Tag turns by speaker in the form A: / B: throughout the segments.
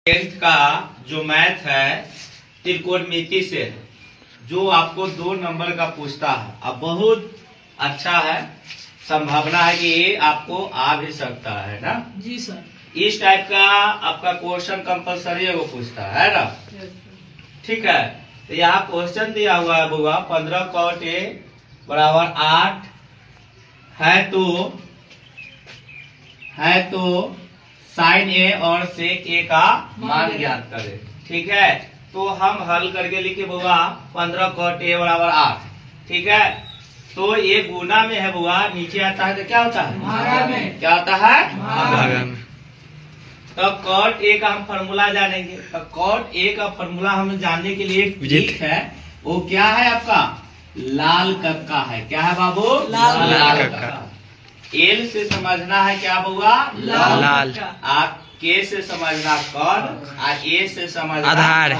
A: Tenth का जो math है त्रिकोणमिति से है, जो आपको 2 नंबर का पूछता है। अब बहुत अच्छा है, संभावना है कि ये आपको आ भी सकता है ना
B: जी सर।
A: इस टाइप का आपका क्वेश्चन कंपलसरी है वो पूछता है ना। ठीक है, तो यहाँ क्वेश्चन दिया हुआ है बुआ 15 cot A बराबर 8 है तो साइन ए और सेक ए का मान ज्ञात करें। ठीक है, तो हम हल करके लिखे बुआ 15 cot A बराबर 8। ठीक है, तो ये गुना में है बुआ, नीचे आता है तो क्या होता है
B: भागा में।
A: क्या होता है
C: भागा में।
A: तो cot A का हम फॉर्मूला जानेंगे। तो cot A का फॉर्मूला हम जानने के लिए ठीक है, वो क्या है आपका लाल कक्का है। क्या है बाबू
B: लाल
C: कक्का।
A: एल से समझना है क्या बुआ
C: लाल।
A: आप के से समझना कौन और ए से समझना
C: आधार।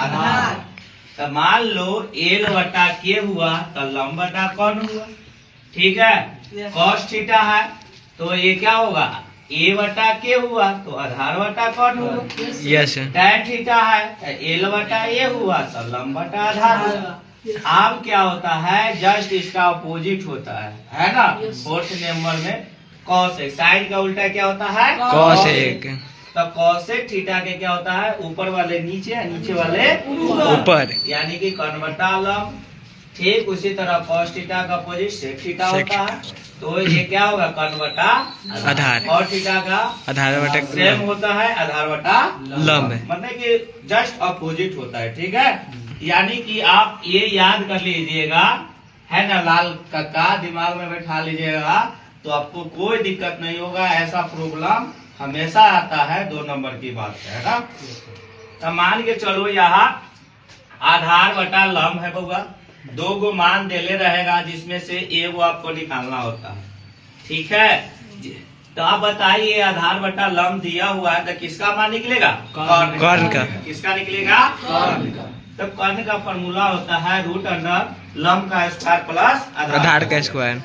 A: तो मान लो एल बटा के हुआ तो लंब बटा कौन हुआ। ठीक है, cos थीटा है तो ये क्या होगा ए बटा के हुआ तो आधार बटा कौन हुआ।
C: यस।
A: tan थीटा है तो एल बटा ए हुआ तो लंब बटा आधार हुआ। अब क्या होता है जस्ट इसका अपोजिट होता है ना। फोर्थ नंबर में cosec, साइन का उल्टा क्या होता है
C: cosec।
A: तो cosec थीटा के क्या होता है ऊपर वाले नीचे, नीचे वाले
C: ऊपर,
A: यानी कि कर्ण बटा लंब। ठीक उसी तरह cos थीटा का अपोजिट sec थीटा होता है, तो ये क्या होगा कर्ण बटा
C: आधार।
A: और थीटा का
C: आधार बटा
A: सेम होता है आधार बटा
C: लंब।
A: मतलब कि जस्ट अपोजिट होता है। ठीक है, यानी कि आप ये याद कर लीजिएगा है ना, लाल कक्का दिमाग में बैठा लीजिएगा तो आपको कोई दिक्कत नहीं होगा। ऐसा प्रॉब्लम हमेशा आता है 2 नंबर की बात है ना। तो मान के चलो यहाँ आधार बटा लंब है बउआ, 2 गो मान देले रहेगा जिसमें से एगो आपको निकालना होता है। ठीक है, तो आप बताइए आधार बटा लंब दिया हुआ है तो किसका मान निकलेगा
C: कर्ण का।
A: किसका निकलेगा कर्ण का। तो कर्ण का फॉर्मूला होता है रूट अंडर लंब का स्क्वायर प्लस
C: आधार का स्क्वायर।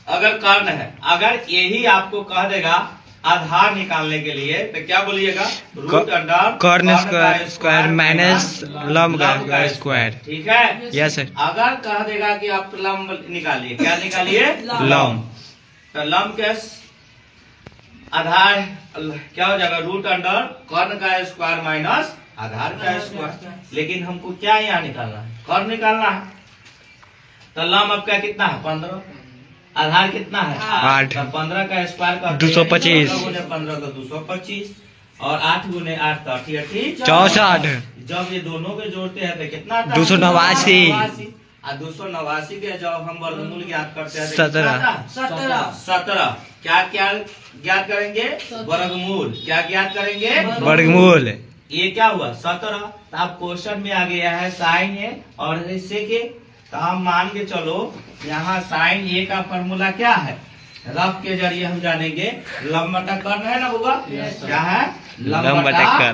A: अगर कर्ण है, अगर यही आपको कह देगा आधार निकालने के लिए तो क्या बोलिएगा रूट अंडर
C: कर्ण स्क्वायर माइनस लंब का स्क्वायर।
A: ठीक है,
C: यस सर।
A: अगर कह देगा कि आप लंब निकालिए, क्या निकालिए
C: लंब।
A: तो लंब के आधार क्या हो जाएगा रूट अंडर कर्ण का स्क्वायर माइनस आधार का स्क्वायर। लेकिन हमको क्या यहाँ निकालना है कर्ण निकालना है। तो लंब आपका कितना है 15, आधार कितना है
C: 8।
A: तो 15 का स्क्वायर का
C: 225।
A: 15 का 225 और 8 गुने 8 का 88
C: 64।
A: जब ये दोनों के जोड़ते हैं तो कितना आता है?
C: 289।
A: और 289 के जब हम वर्गमूल ज्ञात करते हैं तो
C: 17।
A: 17 क्या क्या ज्ञात करेंगे वर्गमूल। क्या ज्ञात करेंगे
C: वर्गमूल।
A: ये क्या हुआ 17। तो आप क्वेश्चन में आ गया है साइन ए और इससे के, तो हम मान के चलो यहाँ साइन ए का फॉर्मूला क्या है रफ के जरिए हम जानेंगे लंब बटा कर्ण है ना बुआ। क्या है
C: लंब बटा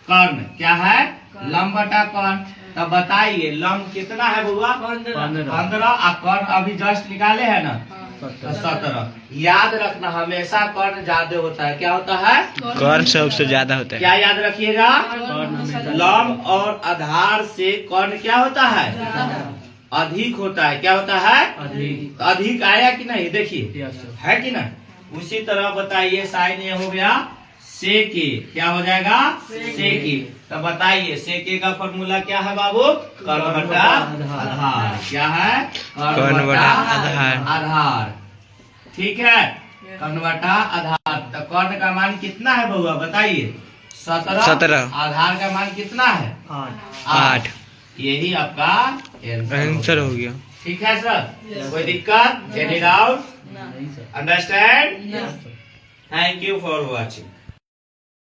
A: कर्ण। क्या है लंब बटा कर्ण। तब बताइए लंब कितना है बुआ 15 और कर्ण अभी जस्ट निकाले है ना 17। याद रखना हमेशा कर्ण ज्यादा होता है। क्या होता है
C: कर्ण सबसे ज्यादा होता है।
A: क्या याद रखिएगा लंब और आधार से कर्ण क्या होता है अधिक होता है। क्या होता है अधिक आया कि नहीं देखिए है कि नहीं। उसी तरह बताइए साइन ए हो गया सेक ए, क्या हो जाएगा सेक ए। तो बताइए सेक ए का फॉर्मूला क्या है बाबू कर्ण बटा आधार। क्या है
C: कर्ण बटा
A: आधार। ठीक है, कर्ण बटा आधार। तो कर्ण का मान कितना है बउआ बताइए 17। आधार का मान कितना है 8। यही आपका
C: आंसर हो गया।
A: ठीक है सर, कोई दिक्कत any doubt understand. Thank you for watching.